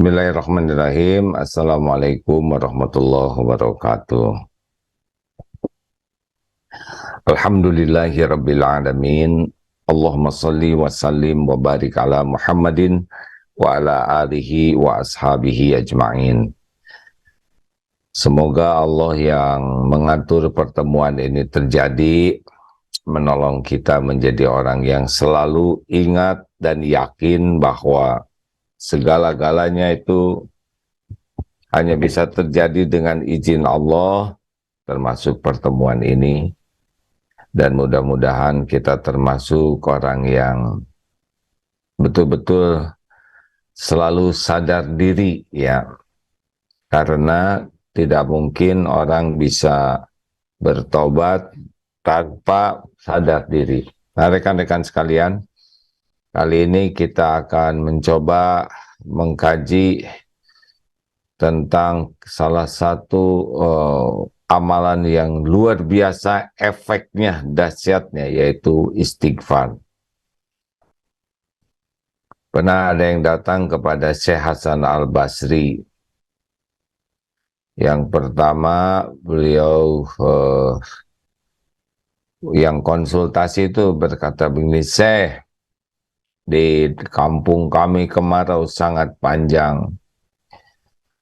Bismillahirrahmanirrahim. Assalamualaikum warahmatullahi wabarakatuh. Alhamdulillahi rabbil alamin. Allahumma salli wa sallim wa barik ala Muhammadin wa ala alihi wa ashabihi ajma'in. Semoga Allah yang mengatur pertemuan ini terjadi, menolong kita menjadi orang yang selalu ingat dan yakin bahwa segala-galanya itu hanya bisa terjadi dengan izin Allah, termasuk pertemuan ini. Dan mudah-mudahan kita termasuk orang yang betul-betul selalu sadar diri, ya. Karena tidak mungkin orang bisa bertobat tanpa sadar diri. Nah, rekan-rekan sekalian, kali ini kita akan mencoba mengkaji tentang salah satu amalan yang luar biasa efeknya, dahsyatnya, yaitu istighfar. Pernah ada yang datang kepada Syekh Hasan Al-Basri. Yang pertama, beliau yang konsultasi itu berkata begini, "Syekh, di kampung kami kemarau sangat panjang.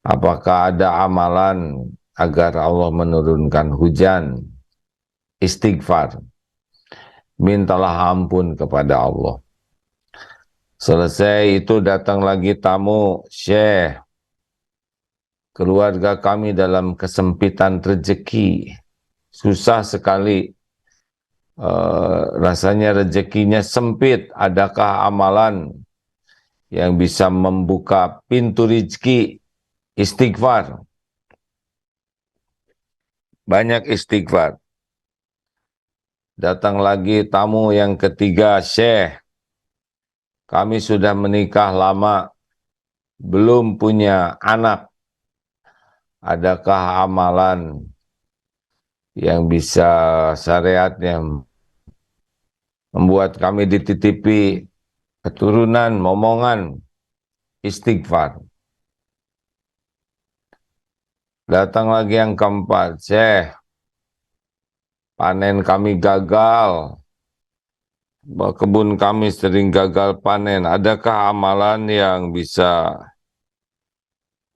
Apakah ada amalan agar Allah menurunkan hujan?" Istighfar. Mintalah ampun kepada Allah. Selesai itu datang lagi tamu, "Syekh, keluarga kami dalam kesempitan rezeki. Susah sekali. Rasanya rezekinya sempit. Adakah amalan yang bisa membuka pintu rezeki?" Istighfar. Banyak istighfar. Datang lagi tamu yang ketiga, "Syekh, kami sudah menikah lama, belum punya anak. Adakah amalan yang bisa syariatnya membuat kami dititipi keturunan, momongan?" Istighfar. Datang lagi yang keempat, "Syekh, panen kami gagal. Kebun kami sering gagal panen. Adakah amalan yang bisa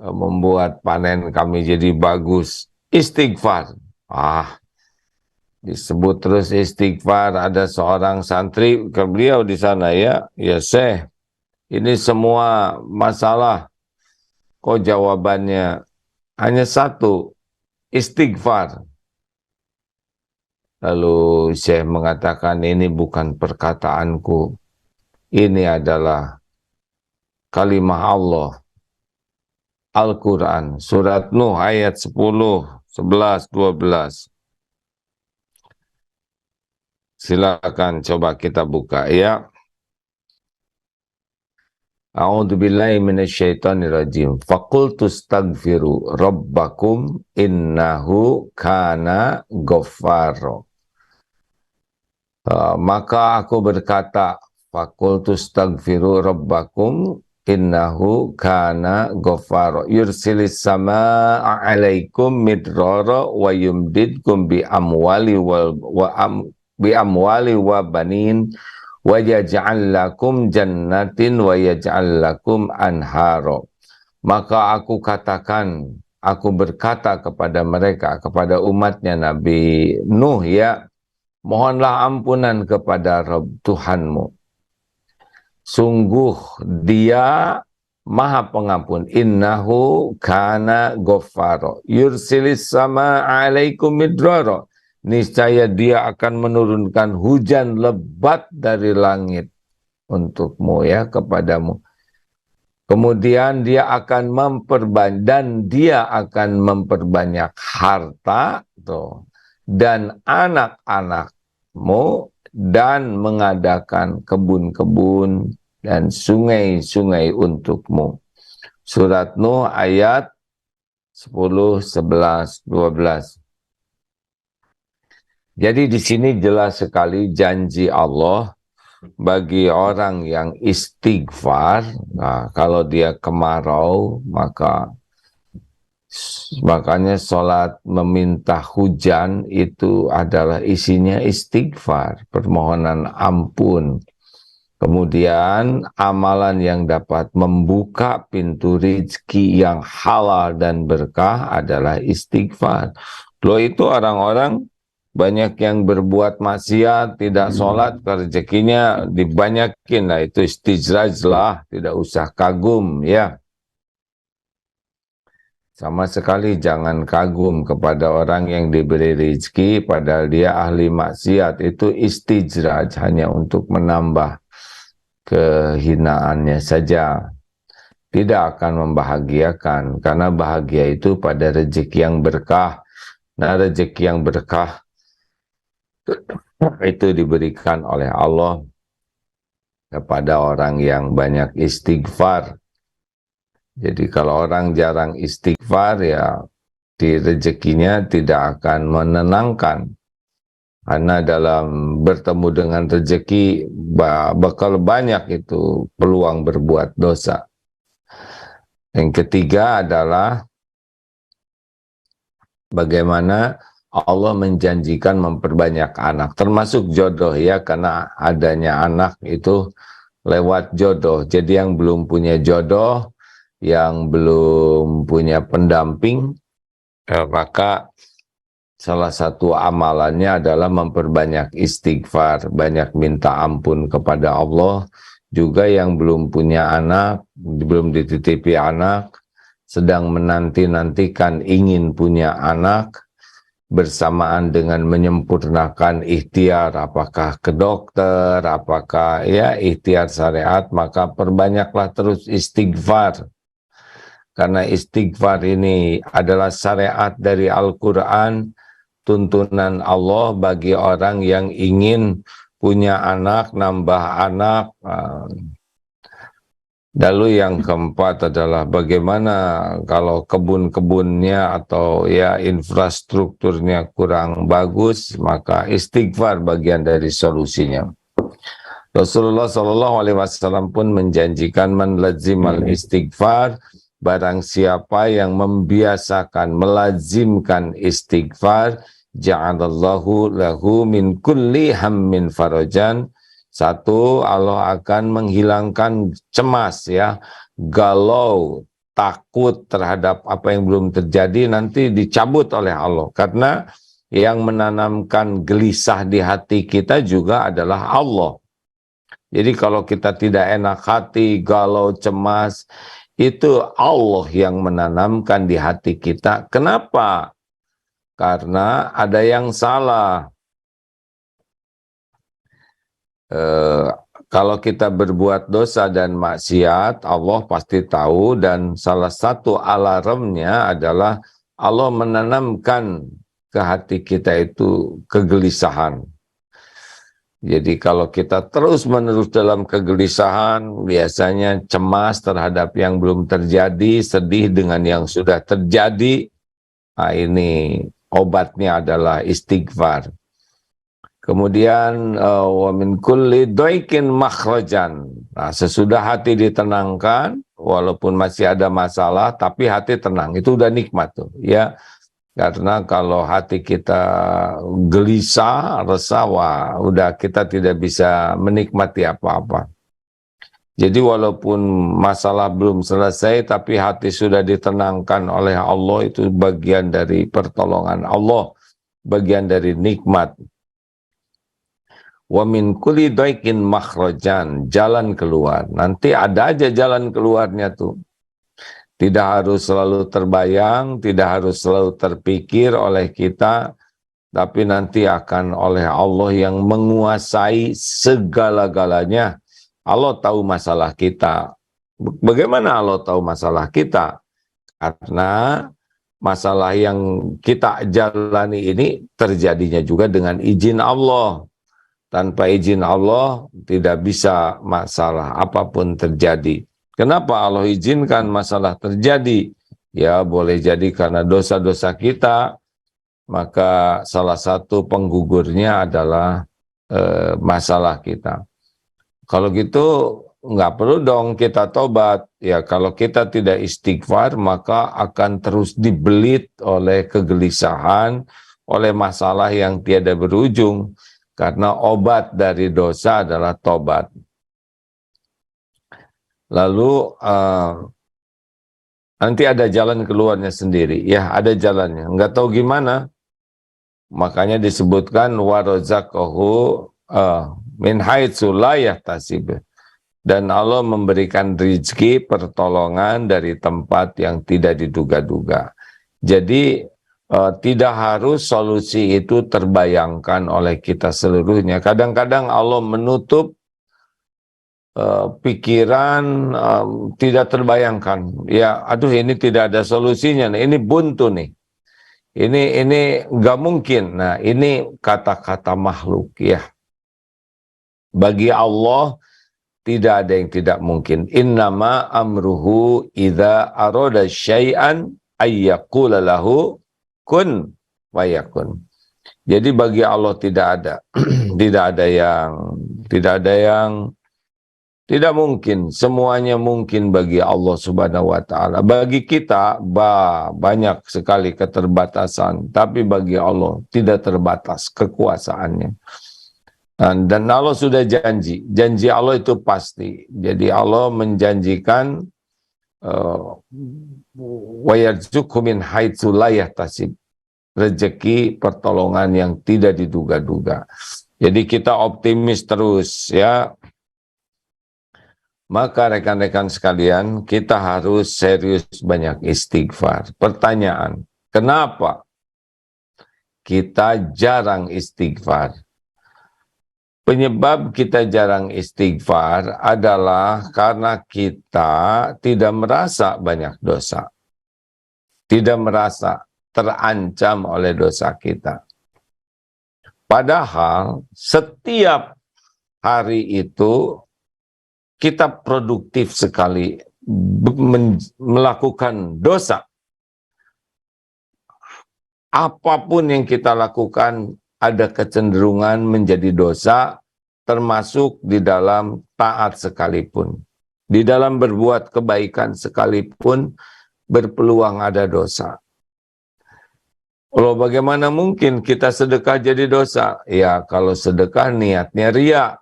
membuat panen kami jadi bagus?" Istighfar. Disebut terus istighfar. Ada seorang santri ke beliau di sana, ya Syekh, ini semua masalah, kok jawabannya hanya satu, istighfar. Lalu Syekh mengatakan, ini bukan perkataanku, ini adalah kalimah Allah. Al-Quran, surat Nuh ayat 10, 11, 12. Silakan coba kita buka, ya. A'udzubillahi minasyaitonirrajim. Faqultu astaghfiru rabbakum innahu kana ghaffara. Maka aku berkata, faqultu astaghfiru rabbakum innahu kana ghaffara yursilis samaa'a 'alaikum midrara wa yumdidkum bi amwali wa banin wa yaj'al lakum jannatin wa yaj'al lakum anhara. Maka aku katakan, aku berkata kepada mereka, kepada umatnya Nabi Nuh, ya, mohonlah ampunan kepada Rabb Tuhanmu. Sungguh dia Maha Pengampun. Innahu kana ghaffara yursilis samaa'a 'alaikum midrara. Niscaya dia akan menurunkan hujan lebat dari langit untukmu, ya, kepadamu. Kemudian dia akan memperbanyak harta tuh, dan anak-anakmu, dan mengadakan kebun-kebun dan sungai-sungai untukmu. Surat Nuh ayat 10, 11, 12. Jadi di sini jelas sekali janji Allah bagi orang yang istighfar, nah kalau dia kemarau, makanya sholat meminta hujan itu adalah isinya istighfar, permohonan ampun. Kemudian amalan yang dapat membuka pintu rezeki yang halal dan berkah adalah istighfar. Loh itu orang-orang banyak yang berbuat maksiat, tidak sholat, rezekinya dibanyakin lah, itu istijraj lah, tidak usah kagum ya. Sama sekali jangan kagum kepada orang yang diberi rezeki padahal dia ahli maksiat, itu istijraj hanya untuk menambah kehinaannya saja, tidak akan membahagiakan, karena bahagia itu pada rezeki yang berkah. Nah, rezeki yang berkah itu diberikan oleh Allah kepada orang yang banyak istighfar. Jadi kalau orang jarang istighfar, ya di rezekinya tidak akan menenangkan. Karena dalam bertemu dengan rezeki bakal banyak itu peluang berbuat dosa. Yang ketiga adalah bagaimana Allah menjanjikan memperbanyak anak, termasuk jodoh ya, karena adanya anak itu lewat jodoh. Jadi yang belum punya jodoh, yang belum punya pendamping, maka salah satu amalannya adalah memperbanyak istighfar, banyak minta ampun kepada Allah. Juga yang belum punya anak, belum dititipi anak, sedang menanti-nantikan ingin punya anak, bersamaan dengan menyempurnakan ikhtiar, apakah ke dokter, apakah ya ikhtiar syariat, maka perbanyaklah terus istighfar. Karena istighfar ini adalah syariat dari Al-Quran, tuntunan Allah bagi orang yang ingin punya anak, nambah anak. Lalu yang keempat adalah bagaimana kalau kebun-kebunnya atau ya infrastrukturnya kurang bagus, maka istighfar bagian dari solusinya. Rasulullah SAW pun menjanjikan man lazimal istighfar, barang siapa yang membiasakan melazimkan istighfar, ja'alallahu lahu min kulli hammin farajan. Satu, Allah akan menghilangkan cemas ya, galau, takut terhadap apa yang belum terjadi nanti dicabut oleh Allah. Karena yang menanamkan gelisah di hati kita juga adalah Allah. Jadi kalau kita tidak enak hati, galau, cemas, itu Allah yang menanamkan di hati kita. Kenapa? Karena ada yang salah. Kalau kita berbuat dosa dan maksiat, Allah pasti tahu, dan salah satu alarmnya adalah Allah menanamkan ke hati kita itu kegelisahan. Jadi kalau kita terus-menerus dalam kegelisahan, biasanya cemas terhadap yang belum terjadi, sedih dengan yang sudah terjadi. Nah, ini obatnya adalah istighfar. Kemudian wa min kulli doikin makhrajan. Nah, sesudah hati ditenangkan, walaupun masih ada masalah, tapi hati tenang. Itu udah nikmat tuh, ya. Karena kalau hati kita gelisah, resah, wah, udah kita tidak bisa menikmati apa-apa. Jadi walaupun masalah belum selesai, tapi hati sudah ditenangkan oleh Allah, itu bagian dari pertolongan Allah, bagian dari nikmat. Wa min kulli daikin makhrajan, jalan keluar. Nanti ada aja jalan keluarnya tuh. Tidak harus selalu terbayang, tidak harus selalu terpikir oleh kita, tapi nanti akan oleh Allah yang menguasai segala-galanya. Allah tahu masalah kita. Bagaimana Allah tahu masalah kita? Karena masalah yang kita jalani ini terjadinya juga dengan izin Allah. Tanpa izin Allah tidak bisa masalah apapun terjadi. Kenapa Allah izinkan masalah terjadi? Ya boleh jadi karena dosa-dosa kita, maka salah satu penggugurnya adalah masalah kita. Kalau gitu nggak perlu dong kita tobat. Ya kalau kita tidak istighfar maka akan terus dibelit oleh kegelisahan, oleh masalah yang tiada berujung. Karena obat dari dosa adalah tobat. Lalu nanti ada jalan keluarnya sendiri. Ya ada jalannya. Nggak tahu gimana. Makanya disebutkan warazaqahu min haitsu la yahtasib. Dan Allah memberikan rezeki pertolongan dari tempat yang tidak diduga-duga. Jadi tidak harus solusi itu terbayangkan oleh kita seluruhnya. Kadang-kadang Allah menutup pikiran tidak terbayangkan. Ya, aduh ini tidak ada solusinya. Ini buntu nih. Ini nggak mungkin. Nah, ini kata-kata makhluk ya. Bagi Allah tidak ada yang tidak mungkin. Innama amruhu idza arada syai'an ayyaqula lahu kun fayakun. Jadi bagi Allah tidak ada tidak ada yang tidak mungkin. Semuanya mungkin bagi Allah Subhanahu wa taala. Bagi kita banyak sekali keterbatasan, tapi bagi Allah tidak terbatas kekuasaannya. Dan Allah sudah janji Allah itu pasti. Jadi Allah menjanjikan wa yarzuqhu min haitsu la yahtasib, rezeki pertolongan yang tidak diduga-duga. Jadi kita optimis terus ya. Maka rekan-rekan sekalian, kita harus serius banyak istighfar. Pertanyaan, kenapa kita jarang istighfar? Penyebab kita jarang istighfar adalah karena kita tidak merasa banyak dosa. Tidak merasa terancam oleh dosa kita. Padahal setiap hari itu kita produktif sekali melakukan dosa. Apapun yang kita lakukan ada kecenderungan menjadi dosa, termasuk di dalam taat sekalipun. Di dalam berbuat kebaikan sekalipun berpeluang ada dosa. Loh, bagaimana mungkin kita sedekah jadi dosa? Ya, kalau sedekah niatnya ria.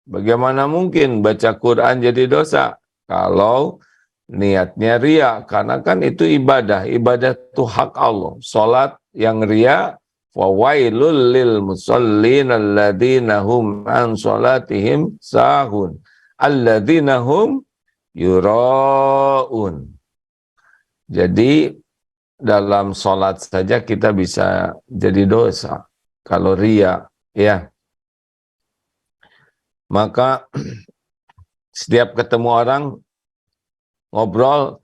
Bagaimana mungkin baca Quran jadi dosa? Kalau niatnya ria, karena kan itu ibadah. Ibadah itu hak Allah. Salat yang ria, fawailul lil musallin alladzina hum an salatihim sahun alladzina hum yuraun. Jadi dalam salat saja kita bisa jadi dosa kalau ria, ya. Maka setiap ketemu orang ngobrol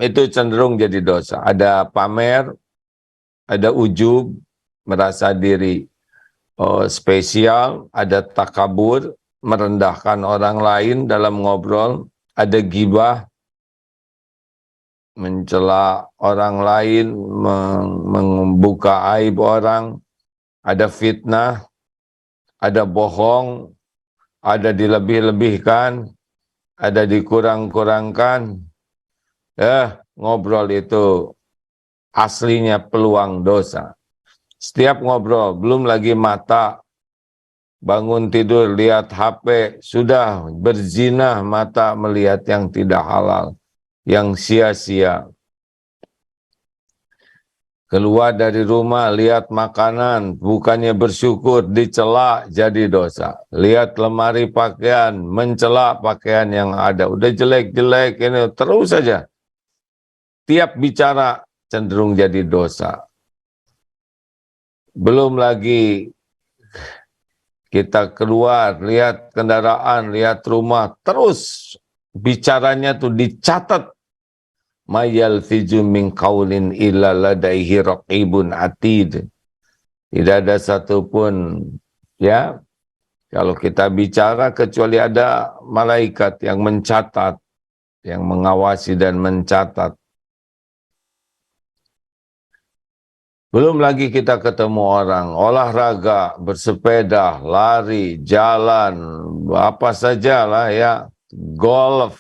itu cenderung jadi dosa. Ada pamer, ada ujub, merasa diri spesial, ada takabur, merendahkan orang lain dalam ngobrol, ada gibah, mencela orang lain, membuka aib orang, ada fitnah, ada bohong, ada dilebih-lebihkan, ada dikurang-kurangkan. Ngobrol itu aslinya peluang dosa. Setiap ngobrol, belum lagi mata, bangun tidur, lihat HP, sudah berzina mata melihat yang tidak halal, yang sia-sia. Keluar dari rumah, lihat makanan, bukannya bersyukur, dicela jadi dosa. Lihat lemari pakaian, mencela pakaian yang ada. Udah jelek-jelek, ini terus saja. Tiap bicara cenderung jadi dosa. Belum lagi kita keluar, lihat kendaraan, lihat rumah, terus bicaranya tuh dicatat. Mayal fiju min qaulin illa ladaihi raqibun atid. Tidak ada satupun ya kalau kita bicara kecuali ada malaikat yang mencatat, yang mengawasi dan mencatat. Belum lagi kita ketemu orang, olahraga, bersepeda, lari, jalan, apa sajalah ya, golf.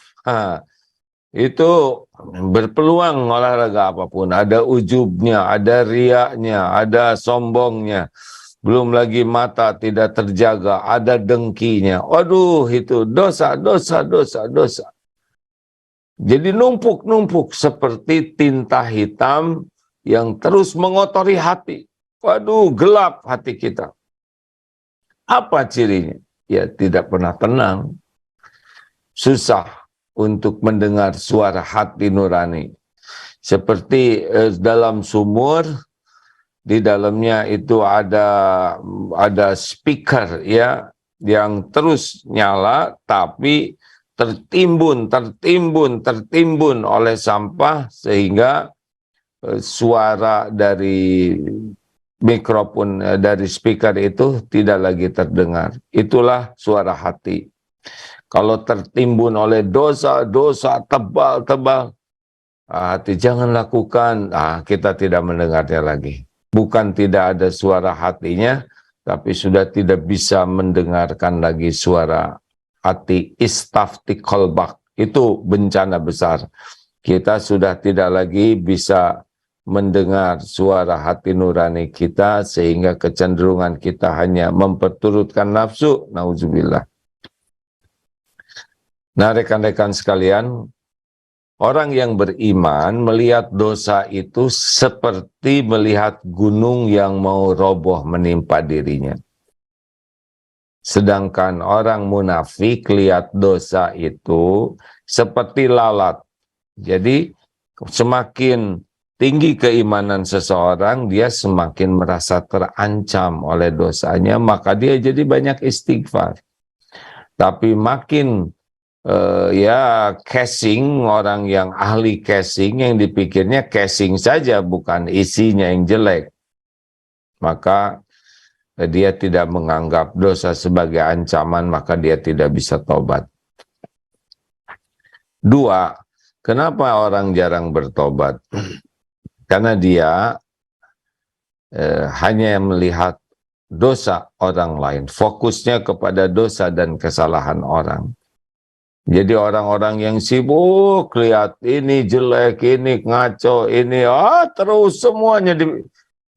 Itu berpeluang olahraga apapun. Ada ujubnya, ada riaknya, ada sombongnya. Belum lagi mata tidak terjaga, ada dengkinya. Waduh, itu dosa, dosa, dosa, dosa. Jadi numpuk-numpuk seperti tinta hitam yang terus mengotori hati. Waduh, gelap hati kita. Apa cirinya? Ya, tidak pernah tenang. Susah untuk mendengar suara hati nurani. Seperti dalam sumur, di dalamnya itu ada speaker ya yang terus nyala, tapi tertimbun oleh sampah sehingga suara dari mikrofon dari speaker itu tidak lagi terdengar. Itulah suara hati. Kalau tertimbun oleh dosa-dosa tebal-tebal, hati jangan lakukan, kita tidak mendengarnya lagi. Bukan tidak ada suara hatinya, tapi sudah tidak bisa mendengarkan lagi suara hati. Istafti kolbak, itu bencana besar. Kita sudah tidak lagi bisa mendengar suara hati nurani kita, sehingga kecenderungan kita hanya memperturutkan nafsu. Nauzubillah. Nah, rekan-rekan sekalian, orang yang beriman melihat dosa itu seperti melihat gunung yang mau roboh menimpa dirinya. Sedangkan orang munafik lihat dosa itu seperti lalat. Jadi semakin tinggi keimanan seseorang, dia semakin merasa terancam oleh dosanya, maka dia jadi banyak istighfar. Tapi makin casing, orang yang ahli casing, yang dipikirnya casing saja, bukan isinya yang jelek, maka dia tidak menganggap dosa sebagai ancaman, maka dia tidak bisa tobat. Dua, kenapa orang jarang bertobat? Karena dia hanya melihat dosa orang lain, fokusnya kepada dosa dan kesalahan orang. Jadi orang-orang yang sibuk lihat ini jelek, ini ngaco, ini terus semuanya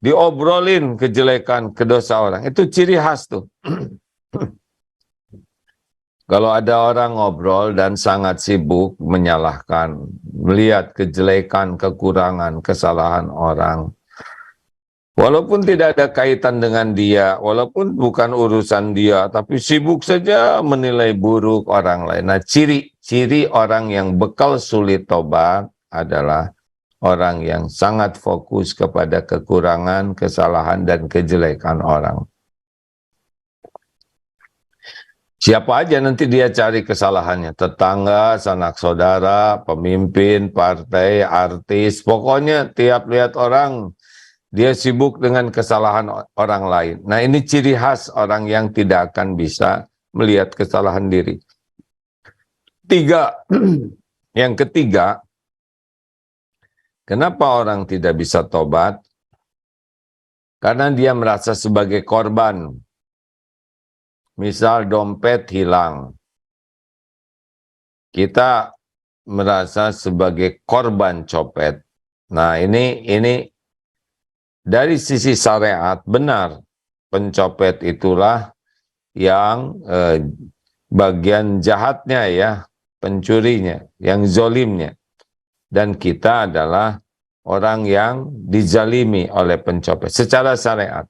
diobrolin kejelekan, kedosa orang. Itu ciri khas tuh. Kalau ada orang ngobrol dan sangat sibuk menyalahkan, melihat kejelekan, kekurangan, kesalahan orang, walaupun tidak ada kaitan dengan dia, walaupun bukan urusan dia, tapi sibuk saja menilai buruk orang lain. Nah, ciri orang yang bekal sulit tobat adalah orang yang sangat fokus kepada kekurangan, kesalahan, dan kejelekan orang. Siapa aja nanti dia cari kesalahannya, tetangga, sanak saudara, pemimpin, partai, artis, pokoknya tiap lihat orang, dia sibuk dengan kesalahan orang lain. Nah, ini ciri khas orang yang tidak akan bisa melihat kesalahan diri. Yang ketiga, kenapa orang tidak bisa tobat? Karena dia merasa sebagai korban. Misal dompet hilang, kita merasa sebagai korban copet. Nah, ini dari sisi syariat benar, pencopet itulah yang bagian jahatnya ya, pencurinya, yang zolimnya. Dan kita adalah orang yang dizalimi oleh pencopet secara syariat.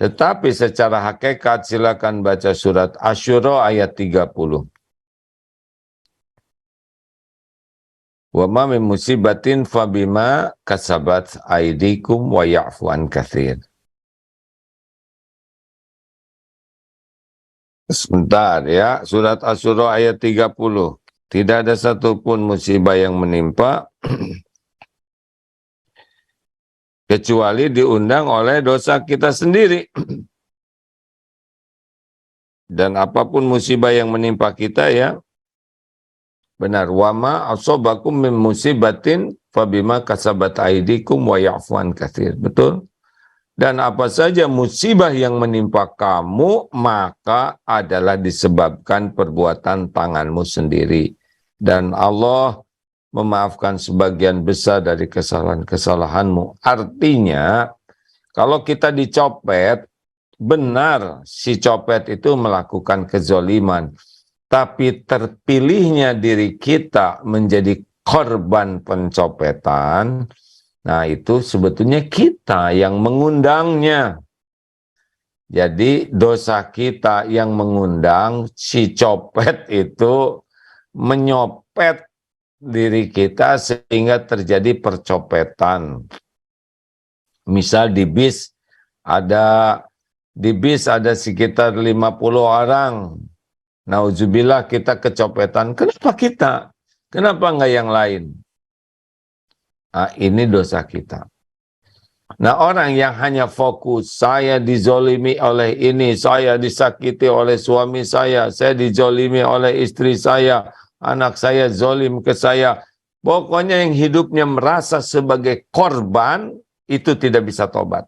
Tetapi secara hakikat silakan baca surat Asy-Syura ayat 30. Wa ma min musibatin fabima kasabat aydikum wa ya'fu an katsir. Sebentar ya, surat Asy-Syura ayat 30. Tidak ada satupun musibah yang menimpa kecuali diundang oleh dosa kita sendiri. Dan apapun musibah yang menimpa kita ya, benar, wama asobakum min musibatin fabima kasabat aydikum wa ya'fu an katsir. Betul? Dan apa saja musibah yang menimpa kamu, maka adalah disebabkan perbuatan tanganmu sendiri. Dan Allah memaafkan sebagian besar dari kesalahan-kesalahanmu. Artinya, kalau kita dicopet, benar si copet itu melakukan kezoliman. Tapi terpilihnya diri kita menjadi korban pencopetan, nah itu sebetulnya kita yang mengundangnya. Jadi dosa kita yang mengundang si copet itu menyopet diri kita sehingga terjadi percopetan. Misal di bis ada sekitar 50 orang. Nauzubillah kita kecopetan. Kenapa kita? Kenapa enggak yang lain? Nah, ini dosa kita. Nah, orang yang hanya fokus, saya dizolimi oleh ini, saya disakiti oleh suami saya dizolimi oleh istri saya, anak saya zolim ke saya. Pokoknya yang hidupnya merasa sebagai korban, itu tidak bisa tobat.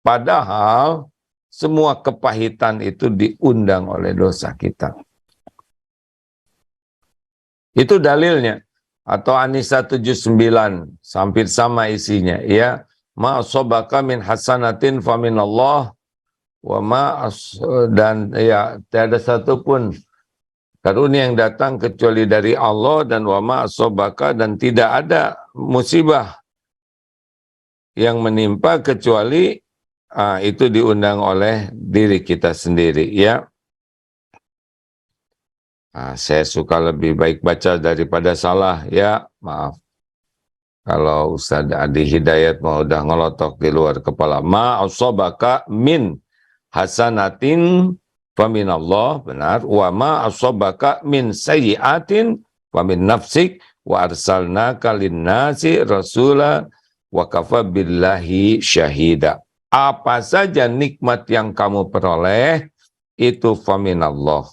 Padahal, semua kepahitan itu diundang oleh dosa kita. Itu dalilnya. Atau An-Nisa 79, hampir sama isinya, ya. Ma asobaka min hasanatin faminallah wa dan ya tiada satu pun karunia yang datang kecuali dari Allah, dan wa ma asobaka, dan tidak ada musibah yang menimpa kecuali itu diundang oleh diri kita sendiri, ya. Saya suka lebih baik baca daripada salah, ya, maaf. Kalau Ustaz Adi Hidayat mau udah ngelotok di luar kepala. Ma asobaka min hasanatin faminallah, benar. Wa ma asobaka min sayyiatin famin nafsik wa arsalnaka linnasi rasula wa kafa billahi syahida. Apa saja nikmat yang kamu peroleh, itu faminallah.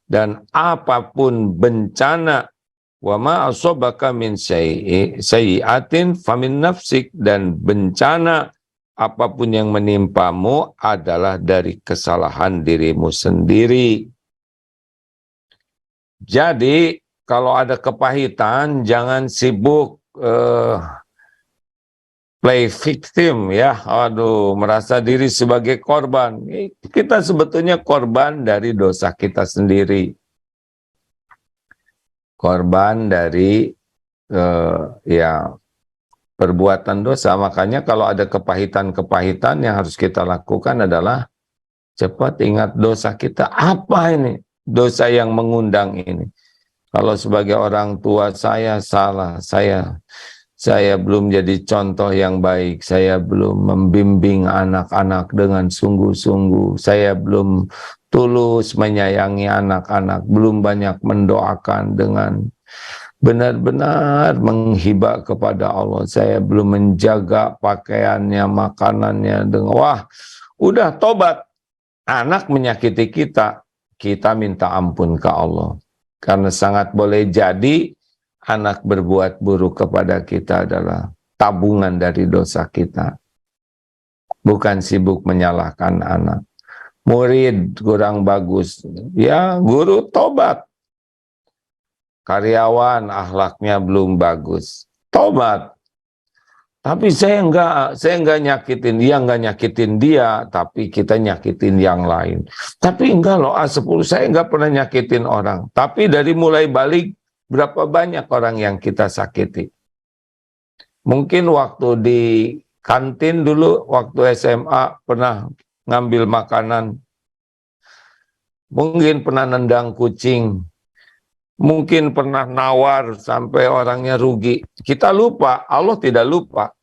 Dan apapun bencana, wa ma asobaka min sayyiatin famin nafsik, dan bencana apapun yang menimpamu adalah dari kesalahan dirimu sendiri. Jadi kalau ada kepahitan, jangan sibuk play victim, ya. Aduh, merasa diri sebagai korban. Kita sebetulnya korban dari dosa kita sendiri. Korban dari ya perbuatan dosa. Makanya kalau ada kepahitan-kepahitan, yang harus kita lakukan adalah cepat ingat dosa kita. Apa ini? Dosa yang mengundang ini. Kalau sebagai orang tua saya salah, saya belum jadi contoh yang baik, saya belum membimbing anak-anak dengan sungguh-sungguh, saya belum tulus menyayangi anak-anak, belum banyak mendoakan dengan benar-benar menghibah kepada Allah, saya belum menjaga pakaiannya, makanannya, dengan wah, udah tobat, anak menyakiti kita, kita minta ampun ke Allah. Karena sangat boleh jadi anak berbuat buruk kepada kita adalah tabungan dari dosa kita. Bukan sibuk menyalahkan anak. Murid kurang bagus, ya guru tobat. Karyawan akhlaknya belum bagus, tobat. Tapi saya enggak nyakitin dia, enggak nyakitin dia, tapi kita nyakitin yang lain. Tapi enggak loh, A10 saya enggak pernah nyakitin orang. Tapi dari mulai balik, berapa banyak orang yang kita sakiti. Mungkin waktu di kantin dulu, waktu SMA pernah ngambil makanan. Mungkin pernah nendang kucing. Mungkin pernah nawar sampai orangnya rugi. Kita lupa, Allah tidak lupa.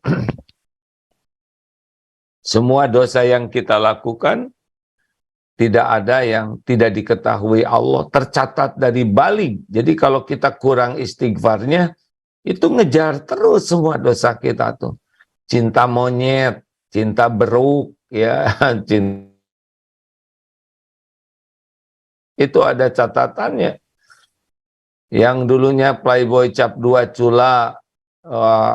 Semua dosa yang kita lakukan, tidak ada yang tidak diketahui Allah, tercatat dari balik. Jadi kalau kita kurang istighfarnya, itu ngejar terus semua dosa kita tuh. Cinta monyet, cinta beruk, ya, cinta. Itu ada catatannya. Yang dulunya playboy cap 2 cula,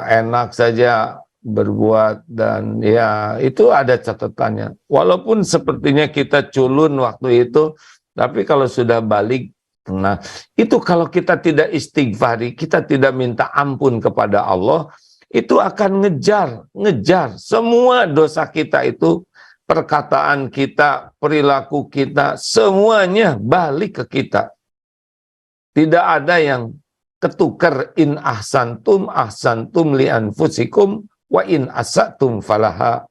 enak saja berbuat, dan ya itu ada catatannya. Walaupun sepertinya kita culun waktu itu, tapi kalau sudah balik, nah itu kalau kita tidak istighfari, kita tidak minta ampun kepada Allah, itu akan ngejar semua dosa kita itu, perkataan kita, perilaku kita, semuanya balik ke kita. Tidak ada yang ketukar. In ahsantum li anfusikum wa in asatum falaha.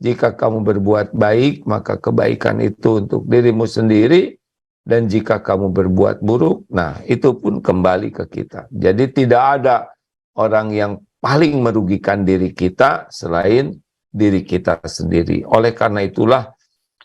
Jika kamu berbuat baik, maka kebaikan itu untuk dirimu sendiri, dan jika kamu berbuat buruk, nah itu pun kembali ke kita. Jadi tidak ada orang yang paling merugikan diri kita selain diri kita sendiri. Oleh karena itulah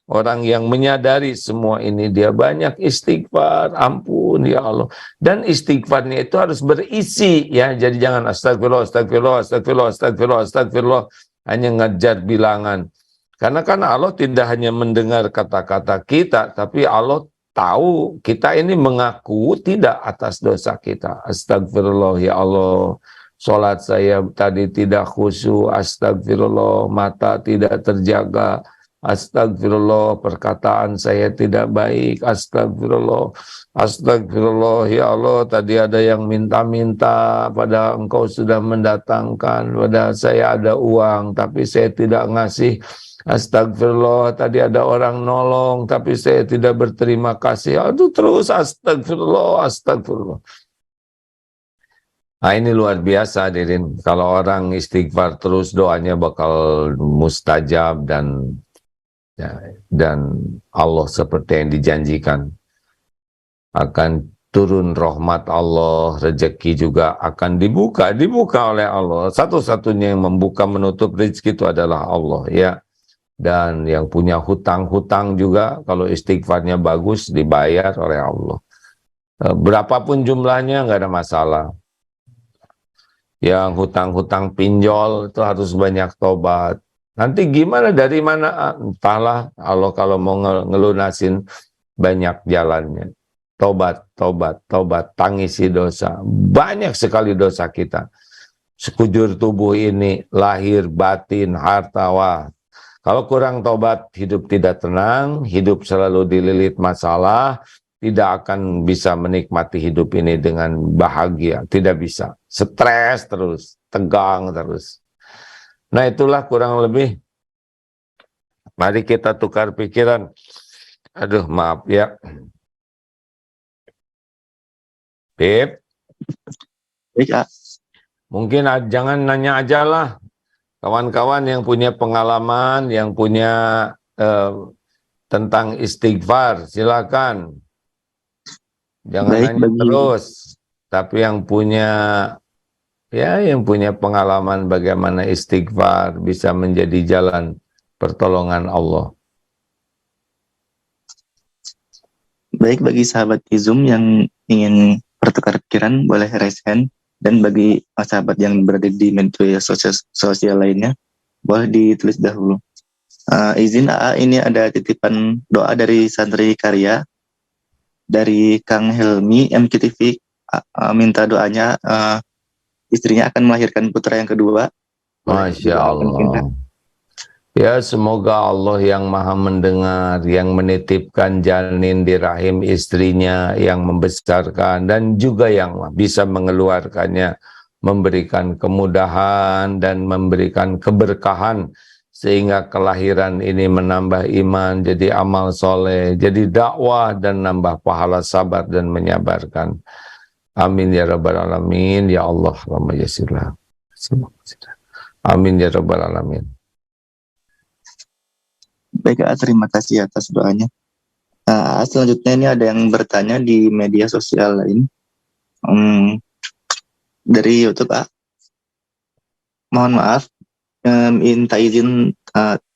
orang yang menyadari semua ini, dia banyak istighfar, ampun ya Allah. Dan istighfarnya itu harus berisi ya. Jadi jangan astagfirullah, astagfirullah, astagfirullah, astagfirullah, astagfirullah, hanya ngejar bilangan. Karena kan Allah tidak hanya mendengar kata-kata kita, tapi Allah tahu kita ini mengaku tidak atas dosa kita. Astagfirullah ya Allah. Sholat saya tadi tidak khusyuk, astagfirullah, mata tidak terjaga, astagfirullah, perkataan saya tidak baik, astagfirullah, astagfirullah ya Allah, tadi ada yang minta-minta, pada engkau sudah mendatangkan, pada saya ada uang tapi saya tidak ngasih, astagfirullah, tadi ada orang nolong tapi saya tidak berterima kasih, aduh terus astagfirullah, astagfirullah. Nah ini luar biasa hadirin, kalau orang istighfar terus doanya bakal mustajab, dan Allah seperti yang dijanjikan, akan turun rahmat Allah, rezeki juga akan dibuka oleh Allah. Satu-satunya yang membuka menutup rezeki itu adalah Allah ya. Dan yang punya hutang-hutang juga kalau istighfarnya bagus dibayar oleh Allah. Berapapun jumlahnya nggak ada masalah. Yang hutang-hutang pinjol itu harus banyak tobat. Nanti gimana, dari mana? Entahlah, Allah kalau mau ngelunasin banyak jalannya. Tobat, tobat, tobat, tangisi dosa. Banyak sekali dosa kita. Sekujur tubuh ini, lahir, batin, harta, wah. Kalau kurang tobat, hidup tidak tenang, hidup selalu dililit masalah, tidak akan bisa menikmati hidup ini dengan bahagia. Tidak bisa. Stres terus, tegang terus. Nah itulah kurang lebih. Mari kita tukar pikiran. Aduh maaf ya. Beb. Mungkin jangan nanya aja lah. Kawan-kawan yang punya pengalaman, yang punya tentang istighfar, silakan. Jangan nanya terus. Tapi yang punya pengalaman bagaimana istighfar bisa menjadi jalan pertolongan Allah. Baik, bagi sahabat Zoom yang ingin bertukar pikiran boleh raise hand, dan bagi sahabat yang berada di media sosial lainnya boleh ditulis dahulu. Izin ini ada titipan doa dari santri karya dari Kang Helmi MKTV, minta doanya, istrinya akan melahirkan putra yang kedua. Masya Allah. Ya, semoga Allah yang maha mendengar, yang menitipkan janin di rahim istrinya, yang membesarkan, dan juga yang bisa mengeluarkannya, memberikan kemudahan dan memberikan keberkahan, sehingga kelahiran ini menambah iman, jadi amal soleh, jadi dakwah, dan nambah pahala sabar dan menyabarkan. Amin ya rabbal alamin, ya Allah, Allahumma yassirlah. Amin ya rabbal alamin. Baik, terima kasih atas doanya. Selanjutnya ini ada yang bertanya di media sosial lain, dari YouTube. Mohon maaf, minta izin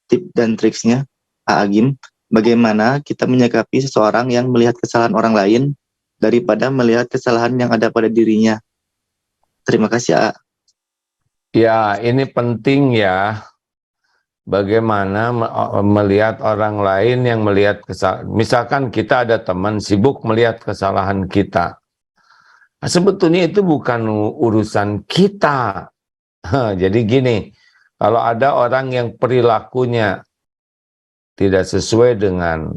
tip dan triksnya Agim, bagaimana kita menyikapi seseorang yang melihat kesalahan orang lain daripada melihat kesalahan yang ada pada dirinya. Terima kasih. Ya, ini penting ya. Bagaimana melihat orang lain yang melihat kesalahan. Misalkan kita ada teman sibuk melihat kesalahan kita. Sebetulnya itu bukan urusan kita. Jadi gini, kalau ada orang yang perilakunya tidak sesuai dengan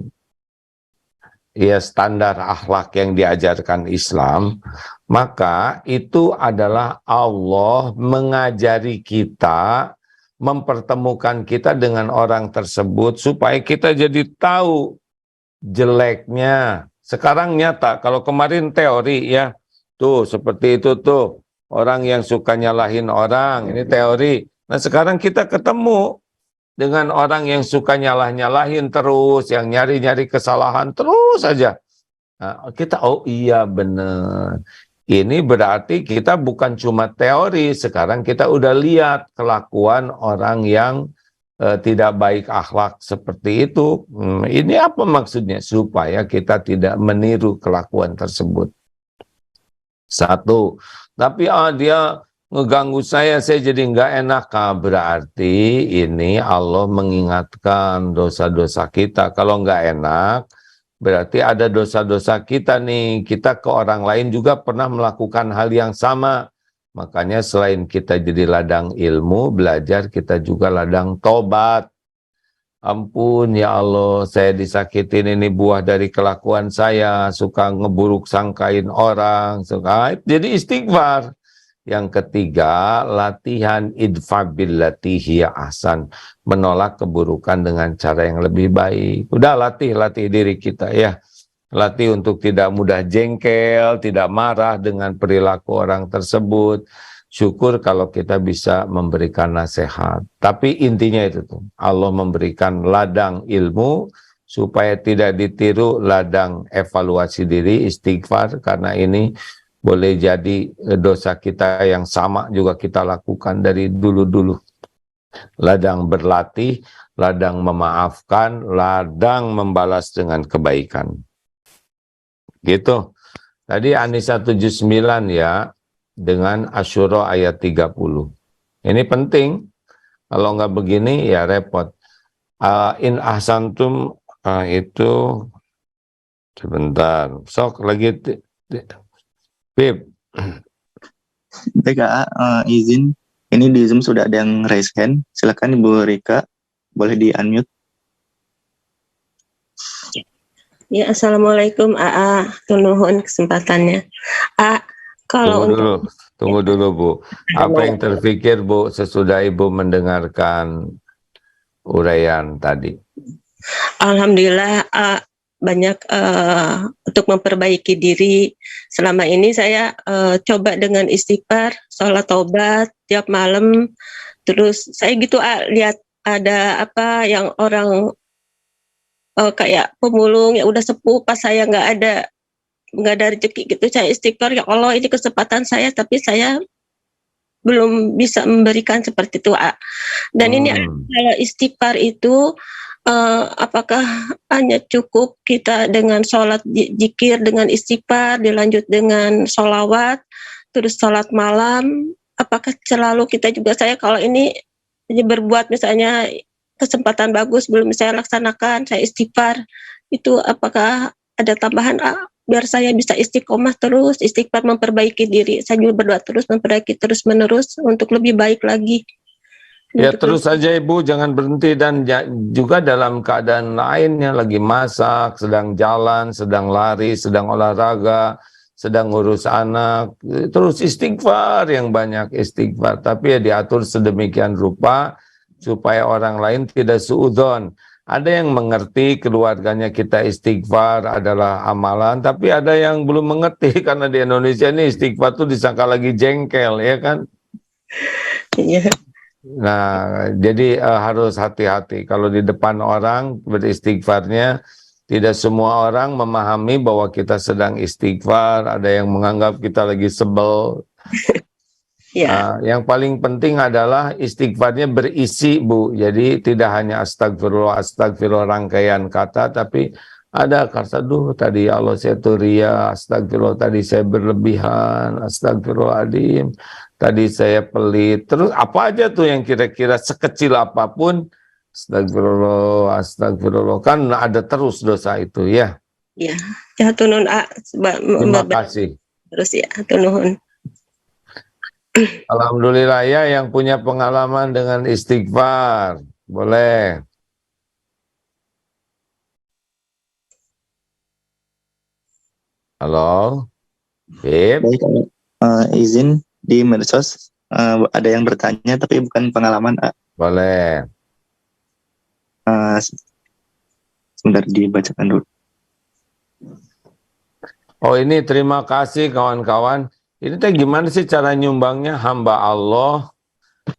standar akhlak yang diajarkan Islam, maka itu adalah Allah mengajari kita, mempertemukan kita dengan orang tersebut supaya kita jadi tahu jeleknya. Sekarang nyata, kalau kemarin teori ya, tuh seperti itu tuh, orang yang suka nyalahin orang, ini teori. Nah sekarang kita ketemu dengan orang yang suka nyalah-nyalahin terus, yang nyari-nyari kesalahan terus saja. Nah, kita, oh iya benar. Ini berarti kita bukan cuma teori, sekarang kita udah lihat kelakuan orang yang tidak baik akhlak seperti itu. Ini apa maksudnya? Supaya kita tidak meniru kelakuan tersebut. Satu, tapi dia ngeganggu saya jadi nggak enak. Berarti ini Allah mengingatkan dosa-dosa kita. Kalau nggak enak, berarti ada dosa-dosa kita nih. Kita ke orang lain juga pernah melakukan hal yang sama. Makanya selain kita jadi ladang ilmu, belajar, kita juga ladang tobat. Ampun ya Allah, saya disakitin, ini buah dari kelakuan saya, suka ngeburuk sangkain orang, jadi istighfar. Yang ketiga, latihan idfa billati hiya ahsan, menolak keburukan dengan cara yang lebih baik. Udah latih diri kita ya. Latih untuk tidak mudah jengkel, tidak marah dengan perilaku orang tersebut. Syukur kalau kita bisa memberikan nasihat. Tapi intinya itu tuh, Allah memberikan ladang ilmu supaya tidak ditiru ladang evaluasi diri, istighfar, karena ini boleh jadi dosa kita yang sama juga kita lakukan dari dulu-dulu. Ladang berlatih, ladang memaafkan, ladang membalas dengan kebaikan. Gitu. Tadi An-Nisa 79 ya, dengan Asyura ayat 30. Ini penting. Kalau nggak begini ya repot. In ahsantum itu sebentar. Sok lagi Pip. Baik izin. Ini di Zoom sudah ada yang raise hand. Silakan Ibu Rika, boleh di unmute. Ya, Assalamualaikum AA, nuhun kesempatannya. Kalau Tunggu dulu Bu. Apa yang terpikir Bu sesudah Ibu mendengarkan uraian tadi? Alhamdulillah banyak untuk memperbaiki diri. Selama ini saya coba dengan istighfar, sholat taubat tiap malam. Terus saya gitu lihat ada apa yang orang kayak pemulung yang udah sepuh, pas saya nggak ada rezeki gitu, saya istighfar, ya Allah ini kesempatan saya tapi saya belum bisa memberikan seperti itu. Dan ini kalau istighfar itu apakah hanya cukup kita dengan sholat zikir dengan istighfar dilanjut dengan sholawat terus sholat malam, apakah selalu kita juga, saya kalau ini berbuat misalnya kesempatan bagus belum saya laksanakan, saya istighfar, itu apakah ada tambahan biar saya bisa istiqomah terus, istighfar, memperbaiki diri. Saya juga berdoa terus, memperbaiki terus menerus untuk lebih baik lagi. Ya terus saja Ibu, jangan berhenti. Dan juga dalam keadaan lainnya, lagi masak, sedang jalan, sedang lari, sedang olahraga, sedang ngurus anak, terus istighfar, yang banyak istighfar. Tapi ya diatur sedemikian rupa supaya orang lain tidak suudzon. Ada yang mengerti keluarganya kita istighfar adalah amalan, tapi ada yang belum mengerti karena di Indonesia ini istighfar tuh disangka lagi jengkel, ya kan? Iya. Nah, jadi harus hati-hati kalau di depan orang beristighfarnya. Tidak semua orang memahami bahwa kita sedang istighfar, ada yang menganggap kita lagi sebel. Ya. Yang paling penting adalah istighfarnya berisi Bu, jadi tidak hanya astagfirullah rangkaian kata, tapi ada kata, tadi ya Allah saya tuh ria, astagfirullah tadi saya berlebihan, astagfirullahaladzim, tadi saya pelit, terus apa aja tuh yang kira-kira sekecil apapun, astagfirullah, kan ada terus dosa itu ya. Ya, ya tunun Terima kasih. terus ya, hatur nuhun. Alhamdulillah ya, yang punya pengalaman dengan istighfar. Boleh. Halo, Bib. Baik, izin di medsos ada yang bertanya tapi bukan pengalaman. Boleh. Sebentar dibacakan dulu. Oh ini terima kasih kawan-kawan. Ini teh gimana sih cara nyumbangnya? Hamba Allah,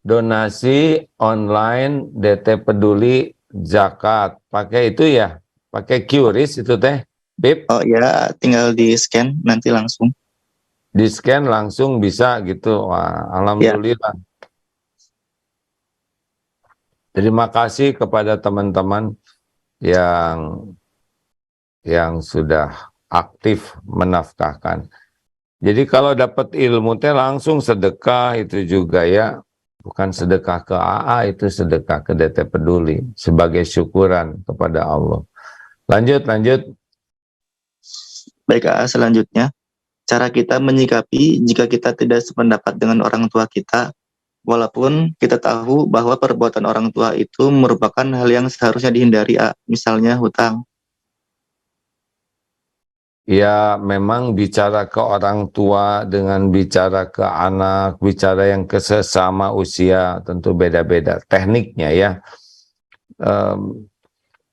donasi online, DT Peduli, zakat. Pakai itu ya? Pakai QRIS itu teh, Bib? Oh ya, tinggal di scan nanti langsung. Di scan langsung bisa gitu. Wah, alhamdulillah. Terima kasih kepada teman-teman yang sudah aktif menafkahkan. Jadi kalau dapat ilmu teh langsung sedekah itu juga ya. Bukan sedekah ke AA, itu sedekah ke DT Peduli sebagai syukuran kepada Allah. Lanjut. Baik, selanjutnya cara kita menyikapi jika kita tidak sependapat dengan orang tua kita, walaupun kita tahu bahwa perbuatan orang tua itu merupakan hal yang seharusnya dihindari, misalnya hutang. Ya memang bicara ke orang tua dengan bicara ke anak, bicara yang ke sesama usia tentu beda-beda tekniknya ya.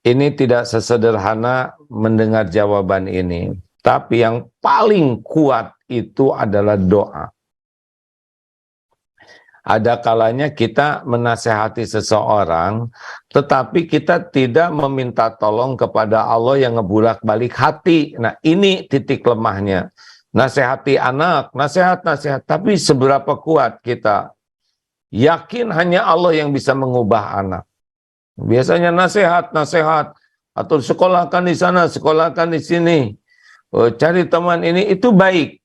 Ini tidak sesederhana mendengar jawaban ini. Tapi yang paling kuat itu adalah doa. Ada kalanya kita menasehati seseorang, tetapi kita tidak meminta tolong kepada Allah yang ngebulak-balik hati. Nah ini titik lemahnya. Nasehati anak, nasihat. Tapi seberapa kuat kita yakin hanya Allah yang bisa mengubah anak. Biasanya nasihat. Atau sekolahkan di sana, sekolahkan di sini. Cari teman ini, itu baik.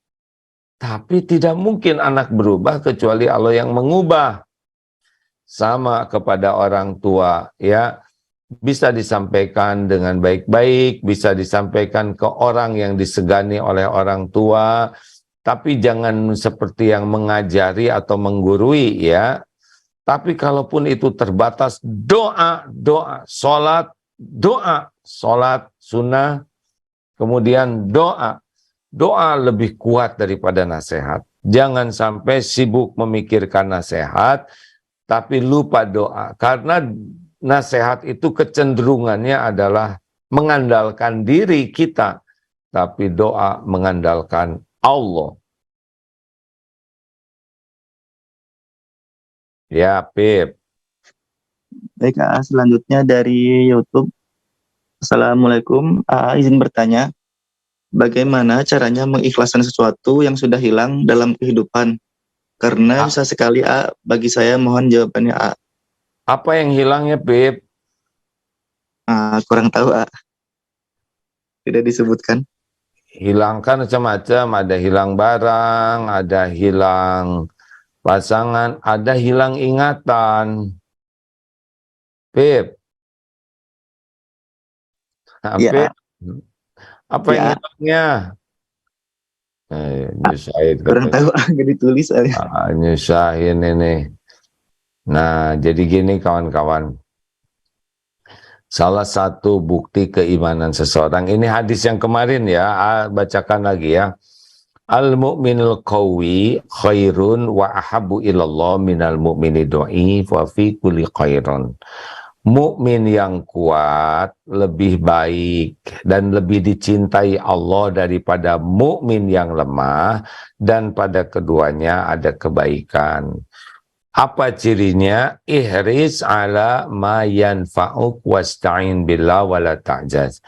Tapi tidak mungkin anak berubah kecuali Allah yang mengubah. Sama kepada orang tua, ya. Bisa disampaikan dengan baik-baik, bisa disampaikan ke orang yang disegani oleh orang tua, tapi jangan seperti yang mengajari atau menggurui, ya. Tapi kalaupun itu terbatas, doa, sholat, sunnah, kemudian doa. Doa lebih kuat daripada nasihat. Jangan sampai sibuk memikirkan nasihat, tapi lupa doa. Karena nasihat itu kecenderungannya adalah mengandalkan diri kita, tapi doa mengandalkan Allah. Ya, Pip. Baik, selanjutnya dari YouTube. Assalamualaikum, izin bertanya. Bagaimana caranya mengikhlaskan sesuatu yang sudah hilang dalam kehidupan? Karena susah sekali, bagi saya, mohon jawabannya, Apa yang hilangnya, Beb? Kurang tahu, tidak disebutkan. Hilangkan macam-macam, ada hilang barang, ada hilang pasangan, ada hilang ingatan. Beb. Ya. Apa yang hilangnya? Nyusahin. Kurang tahu, nggak ditulis. Nyusahin ini. Nah, jadi gini kawan-kawan. Salah satu bukti keimanan seseorang, ini hadis yang kemarin ya, bacakan lagi ya. Al-mu'minul qawi khairun wa ahabbu ilallah minal mu'mini do'if wa fi kulli khairun. Mukmin yang kuat lebih baik dan lebih dicintai Allah daripada mukmin yang lemah, dan pada keduanya ada kebaikan. Apa cirinya? Ihris ala ma yanfa'uk wasta'in billah wala ta'jaz.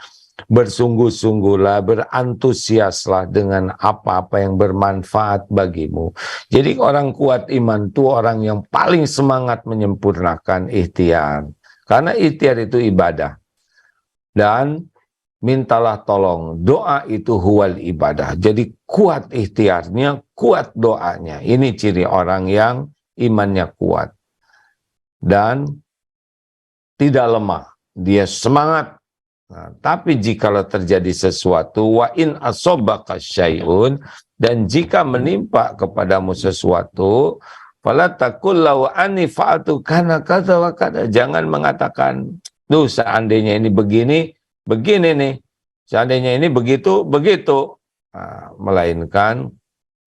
Bersungguh-sungguhlah, berantusiaslah dengan apa-apa yang bermanfaat bagimu. Jadi orang kuat iman itu orang yang paling semangat menyempurnakan ikhtiar. Karena ikhtiar itu ibadah. Dan mintalah tolong, doa itu huwal ibadah. Jadi kuat ikhtiarnya, kuat doanya. Ini ciri orang yang imannya kuat. Dan tidak lemah. Dia semangat. Nah, tapi jikalau terjadi sesuatu, wa in asobaka syai'un, dan jika menimpa kepadamu sesuatu, fala taqul law anni fa'altu kana kadza wa kadza. Jangan mengatakan, duh seandainya ini begini, begini nih. Seandainya ini begitu, begitu. Nah, melainkan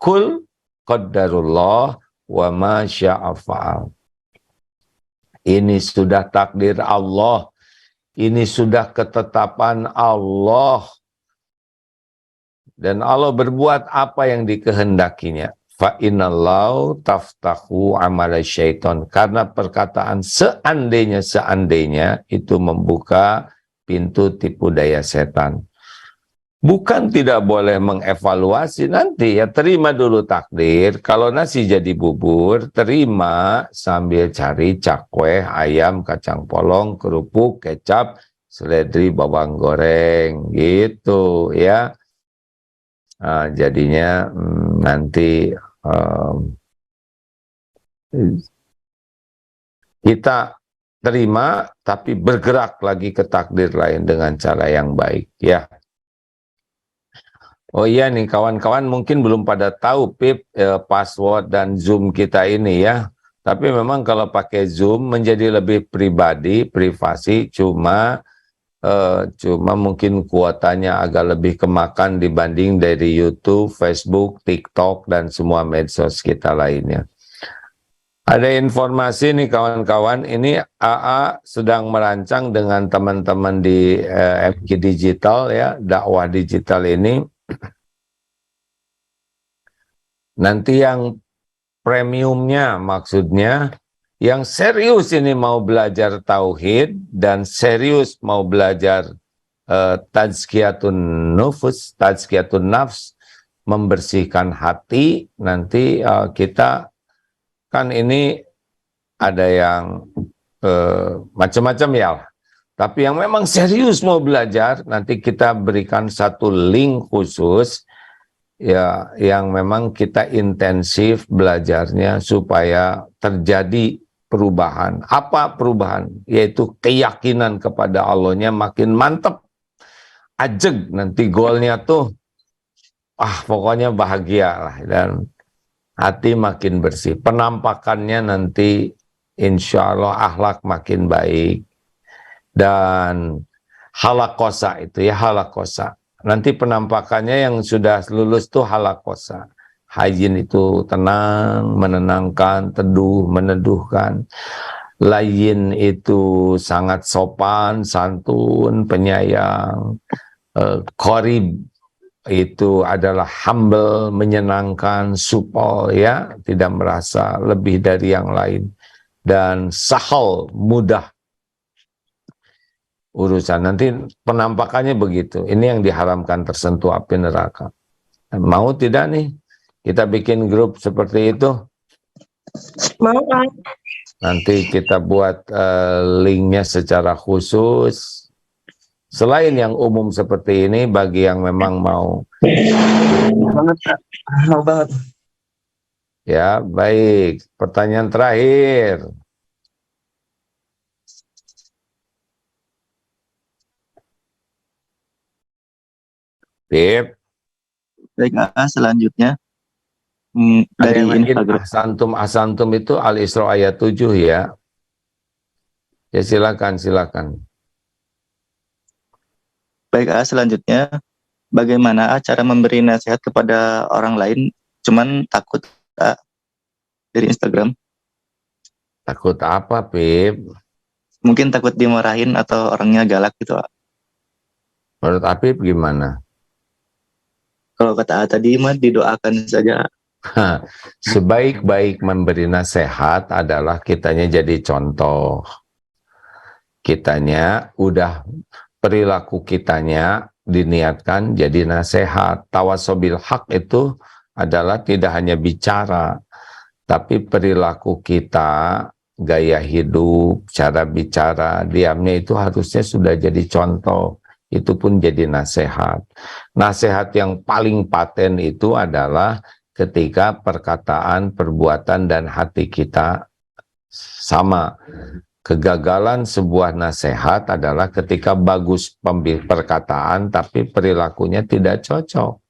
kul qaddarullah wa ma syaa fa'al. Ini sudah takdir Allah. Ini sudah ketetapan Allah. Dan Allah berbuat apa yang dikehendakinya. Fa innallahu taftahu amala syaitan. Karena perkataan seandainya itu membuka pintu tipu daya setan. Bukan tidak boleh mengevaluasi nanti ya, terima dulu takdir. Kalau nasi jadi bubur, terima sambil cari cakwe, ayam, kacang polong, kerupuk, kecap, seledri, bawang goreng, gitu ya. Nah, jadinya nanti kita terima, tapi bergerak lagi ke takdir lain dengan cara yang baik ya. Oh iya nih kawan-kawan mungkin belum pada tahu Pip password dan Zoom kita ini ya. Tapi memang kalau pakai Zoom menjadi lebih pribadi, privasi, cuma mungkin kuotanya agak lebih kemakan dibanding dari YouTube, Facebook, TikTok dan semua medsos kita lainnya. Ada informasi nih kawan-kawan, ini AA sedang merancang dengan teman-teman di MK Digital ya, dakwah digital ini. Nanti yang premiumnya maksudnya yang serius ini mau belajar tauhid dan serius mau belajar tazkiyatun nufus, tazkiyatun nafs, membersihkan hati. Nanti kita kan ini ada yang macam-macam ya. Tapi yang memang serius mau belajar, nanti kita berikan satu link khusus ya, yang memang kita intensif belajarnya supaya terjadi perubahan. Apa perubahan? Yaitu keyakinan kepada Allahnya makin mantap. Ajeg nanti goalnya tuh, pokoknya bahagia lah, dan hati makin bersih. Penampakannya nanti insya Allah akhlak makin baik. Dan halakosa itu ya, halakosa. Nanti penampakannya yang sudah lulus tuh halakosa. Hayyin itu tenang, menenangkan, teduh, meneduhkan. Layyin itu sangat sopan, santun, penyayang. Qorib itu adalah humble, menyenangkan, supel ya, tidak merasa lebih dari yang lain. Dan sahal, mudah urusan. Nanti penampakannya begitu. Ini yang diharamkan tersentuh api neraka. Mau tidak nih kita bikin grup seperti itu? Mau kan? Nanti kita buat linknya secara khusus. Selain yang umum seperti ini, bagi yang memang mau. Banget, Kak. Mau banget. Ya, baik. Pertanyaan terakhir. Pip. Baik, selanjutnya Ada dari yang lagi Instagram. asantum itu Al-Isra ayat 7 ya. Ya silakan. Baik, selanjutnya bagaimana cara memberi nasihat kepada orang lain cuman takut dari Instagram? Takut apa, Pip? Mungkin takut dimarahin atau orangnya galak gitu, Kak. Menurut Apip gimana? Kalau kata tadi mah didoakan saja. Sebaik-baik memberi nasihat adalah kitanya jadi contoh. Kitanya udah, perilaku kitanya diniatkan jadi nasihat. Tawasobil haq itu adalah tidak hanya bicara, tapi perilaku kita, gaya hidup, cara bicara, diamnya itu harusnya sudah jadi contoh. Itu pun jadi nasihat. Nasihat yang paling paten itu adalah ketika perkataan, perbuatan, dan hati kita sama. Kegagalan sebuah nasihat adalah ketika bagus perkataan tapi perilakunya tidak cocok.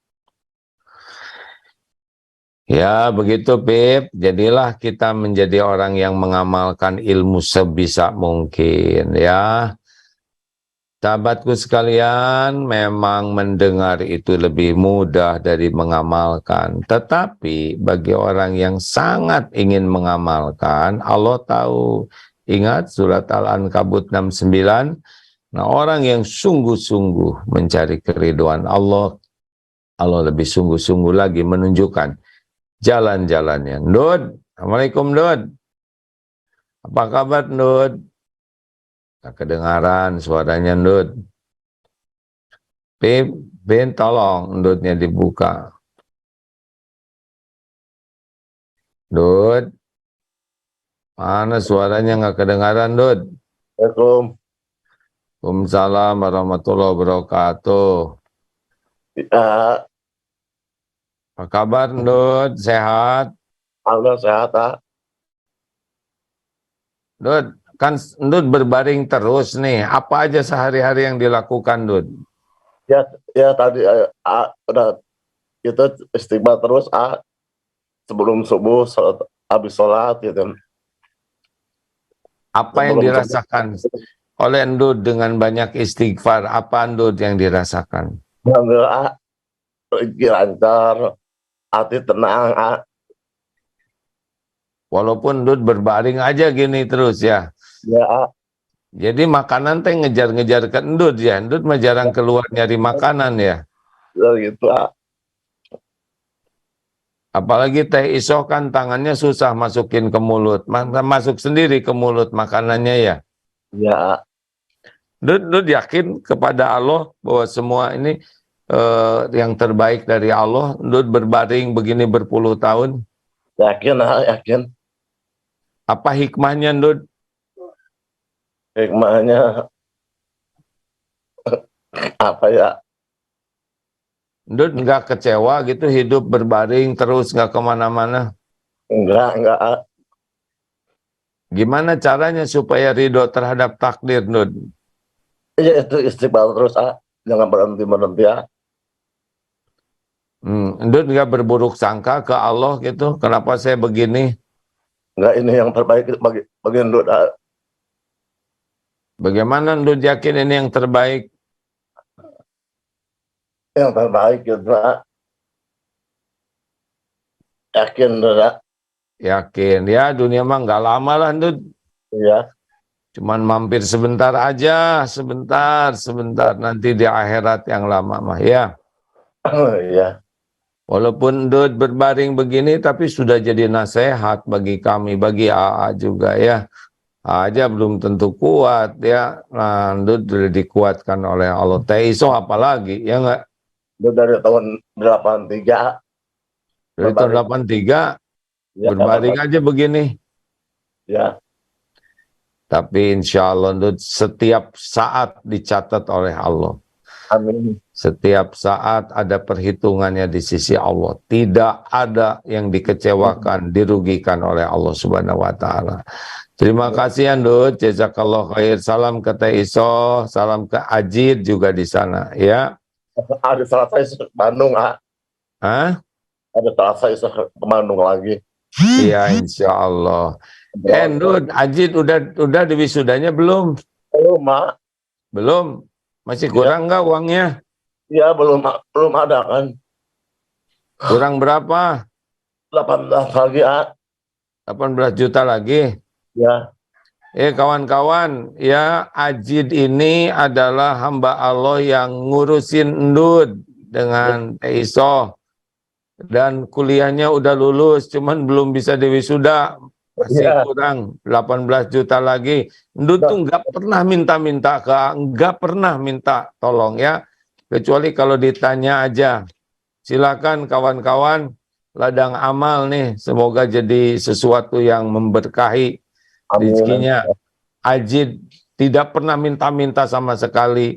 Ya, begitu Pip. Jadilah kita menjadi orang yang mengamalkan ilmu sebisa mungkin ya. Sahabatku sekalian, memang mendengar itu lebih mudah dari mengamalkan. Tetapi bagi orang yang sangat ingin mengamalkan, Allah tahu. Ingat surat Al-Ankabut 69. Nah, orang yang sungguh-sungguh mencari keridhaan Allah, Allah lebih sungguh-sungguh lagi menunjukkan jalan-jalannya. Ndud, Assalamualaikum Ndud. Apa kabar Ndud? Nah, kedengaran suaranya Ndud. Pin tolong Ndudnya dibuka. Ndud, mana suaranya nggak kedengaran Ndud? Assalamualaikum. Waalaikumsalam warahmatullahi wabarakatuh. Ya, Apa kabar Ndud? Sehat? alhamdulillah sehat, ah. Ndud, kan Ndud berbaring terus nih. Apa aja sehari-hari yang dilakukan Ndud? Ya tadi udah kita istighfar terus, sebelum subuh, habis sholat gitu. Apa yang dirasakan oleh Ndud dengan banyak istighfar? Apa Ndud yang dirasakan? Alhamdulillah, rezeki lancar, hati tenang, Walaupun Ndud berbaring aja gini terus ya. Ya, Jadi makanan teh ngejar-ngejar ke Ndud ya. Ndud mah jarang keluar nyari makanan ya. gitu, Apalagi teh isoh kan tangannya susah masukin ke mulut. Masuk sendiri ke mulut makanannya ya. Ya, Ndud yakin kepada Allah bahwa semua ini yang terbaik dari Allah. Ndud berbaring begini berpuluh tahun. yakin, yakin. Apa hikmahnya Ndud? Hikmahnya apa ya? Ndud nggak kecewa gitu hidup berbaring terus nggak kemana-mana. Enggak. Gimana caranya supaya ridho terhadap takdir Ndud? Ya itu istighfar terus, jangan berhenti ya. Ndud nggak berburuk sangka ke Allah gitu. Kenapa saya begini? Enggak, ini yang terbaik bagi Ndud. Bagaimana Ndud yakin ini yang terbaik? Yang terbaik gitu, yakin Ndud. Yakin. Ya dunia mah nggak lama lah Ndud. Iya. Cuman mampir sebentar aja. Sebentar. Nanti di akhirat yang lama mah ya. Iya. Walaupun Ndud berbaring begini, tapi sudah jadi nasihat bagi kami, bagi AA juga ya. AA aja belum tentu kuat ya. Nah, Ndud sudah dikuatkan oleh Allah. Teiso apalagi, ya enggak? Itu dari tahun 83. Dari tahun 83, Ya, berbaring aja begini. Ya. Tapi insya Allah Ndud setiap saat dicatat oleh Allah. Amin. Setiap saat ada perhitungannya di sisi Allah. Tidak ada yang dikecewakan, dirugikan oleh Allah Subhanahu wa Ta'ala. Terima kasih Ndud, jazakallah khair. Salam ke Teh Iso, salam ke Ajid juga di sana ya. Ada salah saya ke Bandung, Hah? Ada salah saya ke Bandung lagi. Iya insya Allah. Ndud, Ajid udah di wisudanya belum? Belum, Mak. Belum. Masih kurang nggak uangnya? Iya, belum ada kan. Kurang berapa? 18 lagi, 18 juta lagi. Ya. Kawan-kawan, ya Ajid ini adalah hamba Allah yang ngurusin Ndud dengan Teh Iso. Dan kuliahnya udah lulus, cuman belum bisa diwisuda. Masih kurang 18 juta lagi. Ndud tuh nggak pernah minta-minta nggak pernah minta tolong ya. Kecuali kalau ditanya aja. Silakan kawan-kawan, ladang amal nih. Semoga jadi sesuatu yang memberkahi rezekinya. Ajid tidak pernah minta-minta sama sekali.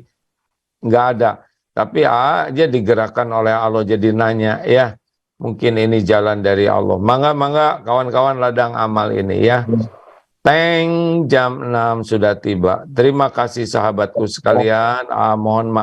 Nggak ada. Tapi aja digerakkan oleh Allah jadi nanya ya. Mungkin ini jalan dari Allah. Mangga kawan-kawan ladang amal ini ya. Teng, jam 6 sudah tiba. Terima kasih sahabatku sekalian. Mohon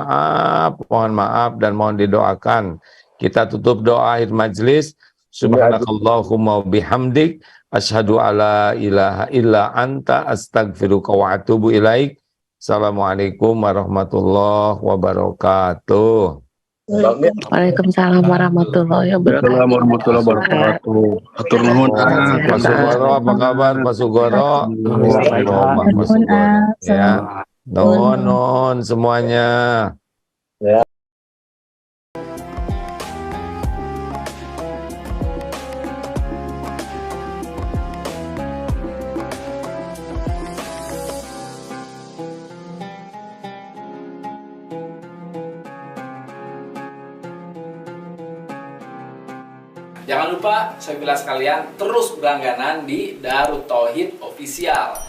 maaf dan mohon didoakan. Kita tutup doa akhir majlis. Subhanakallahumma bihamdik. Asyhadu alla ilaha illa anta astaghfiruka wa atubu ilaik. Assalamualaikum warahmatullahi wabarakatuh. Waalaikumsalam warahmatullahi wabarakatuh. Assalamualaikum warahmatullahi wabarakatuh. Atur nuhun. Pak Sugoro, apa kabar Pak Sugoro? Pak Sugoro. Ya, nuhun semuanya. Jangan lupa, saya bilang sekalian, terus berlangganan di Darut Tauhid Official.